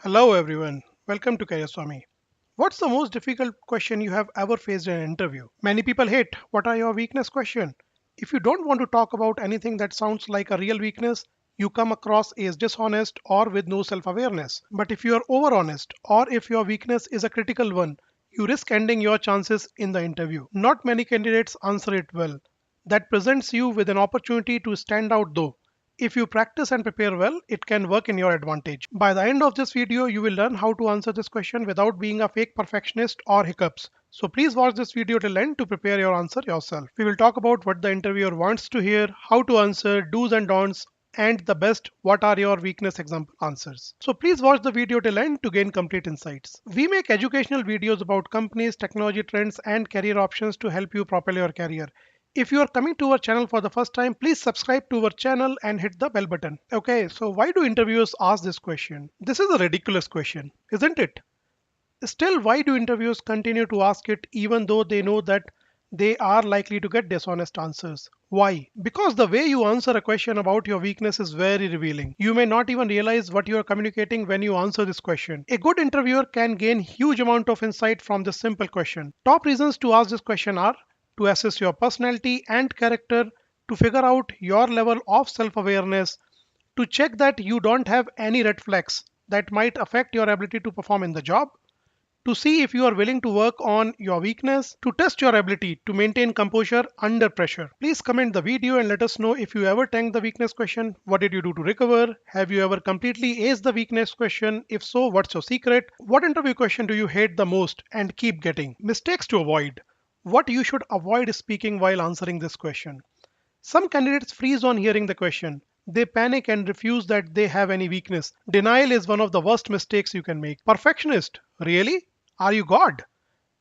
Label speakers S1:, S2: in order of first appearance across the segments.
S1: Hello everyone, welcome to Swami. What's the most difficult question you have ever faced in an interview? Many people hate what are your weakness question. If you don't want to talk about anything that sounds like a real weakness, you come across as dishonest or with no self-awareness. But if you are over honest or if your weakness is a critical one, you risk ending your chances in the interview. Not many candidates answer it well. That presents you with an opportunity to stand out though. If you practice and prepare well, it can work in your advantage. By the end of this video, you will learn how to answer this question without being a fake perfectionist or hiccups. So please watch this video till end to prepare your answer yourself. We will talk about what the interviewer wants to hear, how to answer, do's and don'ts, and the best what are your weakness example answers. So please watch the video till end to gain complete insights. We make educational videos about companies, technology trends, and career options to help you propel your career. If you are coming to our channel for the first time, please subscribe to our channel and hit the bell button. Okay, so why do interviewers ask this question? This is a ridiculous question, isn't it? Still, why do interviewers continue to ask it even though they know that they are likely to get dishonest answers? Why? Because the way you answer a question about your weakness is very revealing. You may not even realize what you are communicating when you answer this question. A good interviewer can gain huge amount of insight from this simple question. Top reasons to ask this question are to assess your personality and character, to figure out your level of self-awareness, to check that you don't have any red flags that might affect your ability to perform in the job, to see if you are willing to work on your weakness, to test your ability to maintain composure under pressure. Please comment the video and let us know if you ever tanked the weakness question. What did you do to recover? Have you ever completely aced the weakness question? If so, what's your secret? What interview question do you hate the most and keep getting? Mistakes to avoid. What you should avoid speaking while answering this question. Some candidates freeze on hearing the question. They panic and refuse that they have any weakness. Denial is one of the worst mistakes you can make. Perfectionist. Really? Are you God?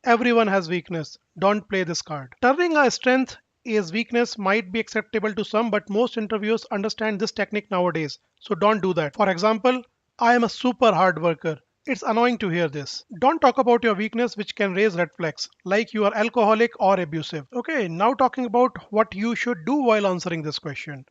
S1: Everyone has weakness. Don't play this card. Turning a strength is weakness might be acceptable to some, but most interviewers understand this technique nowadays. So don't do that. For example, I am a super hard worker. It's annoying to hear this. Don't talk about your weakness which can raise red flags, like you are alcoholic or abusive. Okay, now talking about what you should do while answering this question.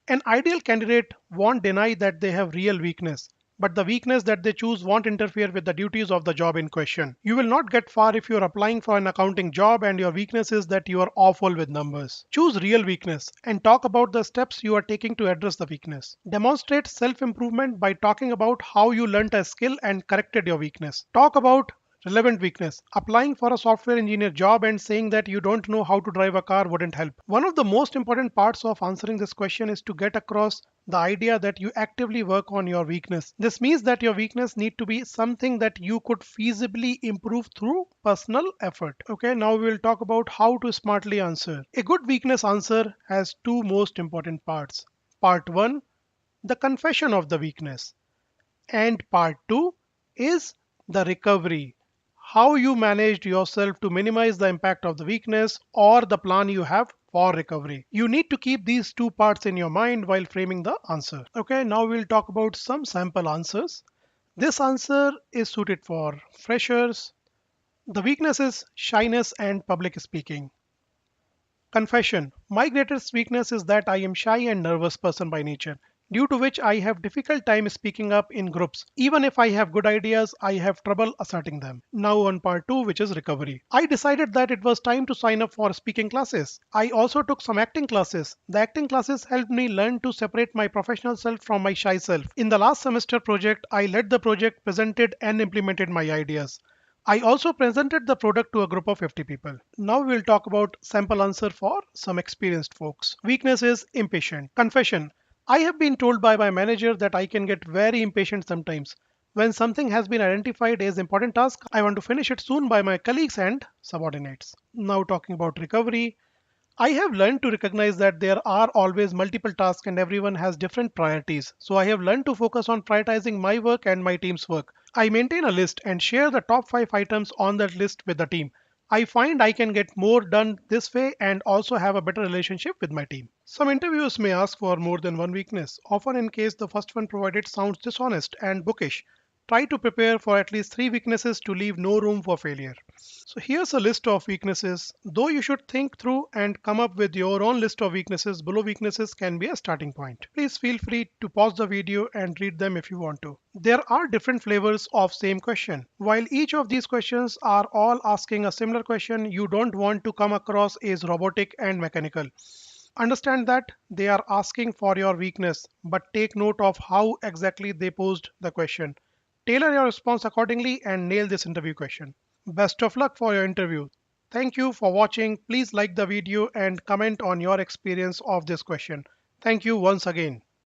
S1: An ideal candidate won't deny that they have real weakness, but the weakness that they choose won't interfere with the duties of the job in question. You will not get far if you are applying for an accounting job and your weakness is that you are awful with numbers. Choose real weakness and talk about the steps you are taking to address the weakness. Demonstrate self-improvement by talking about how you learnt a skill and corrected your weakness. Talk about relevant weakness. Applying for a software engineer job and saying that you don't know how to drive a car wouldn't help. One of the most important parts of answering this question is to get across the idea that you actively work on your weakness. This means that your weakness need to be something that you could feasibly improve through personal effort. Okay, now we will talk about how to smartly answer. A good weakness answer has two most important parts. Part 1, the confession of the weakness, and part 2 is the recovery, how you managed yourself to minimize the impact of the weakness or the plan you have for recovery. You need to keep these two parts in your mind while framing the answer. Okay, now we'll talk about some sample answers. This answer is suited for freshers. The weakness is shyness and public speaking. Confession. My greatest weakness is that I am shy and nervous person by nature, due to which I have difficult time speaking up in groups. Even if I have good ideas, I have trouble asserting them. Now on part 2, which is recovery. I decided that it was time to sign up for speaking classes. I also took some acting classes. The acting classes helped me learn to separate my professional self from my shy self. In the last semester project, I led the project, presented and implemented my ideas. I also presented the product to a group of 50 people. Now we'll talk about sample answer for some experienced folks. Weakness is impatient. Confession. I have been told by my manager that I can get very impatient sometimes. When something has been identified as important task, I want to finish it soon by my colleagues and subordinates. Now talking about recovery. I have learned to recognize that there are always multiple tasks and everyone has different priorities. So I have learned to focus on prioritizing my work and my team's work. I maintain a list and share the top 5 items on that list with the team. I find I can get more done this way and also have a better relationship with my team. Some interviewers may ask for more than one weakness, often in case the first one provided sounds dishonest and bookish. Try to prepare for at least 3 weaknesses to leave no room for failure. So here's a list of weaknesses. Though you should think through and come up with your own list of weaknesses, below weaknesses can be a starting point. Please feel free to pause the video and read them if you want to. There are different flavors of same question. While each of these questions are all asking a similar question, you don't want to come across as robotic and mechanical. Understand that they are asking for your weakness, but take note of how exactly they posed the question. Tailor your response accordingly and nail this interview question. Best of luck for your interview. Thank you for watching. Please like the video and comment on your experience of this question. Thank you once again.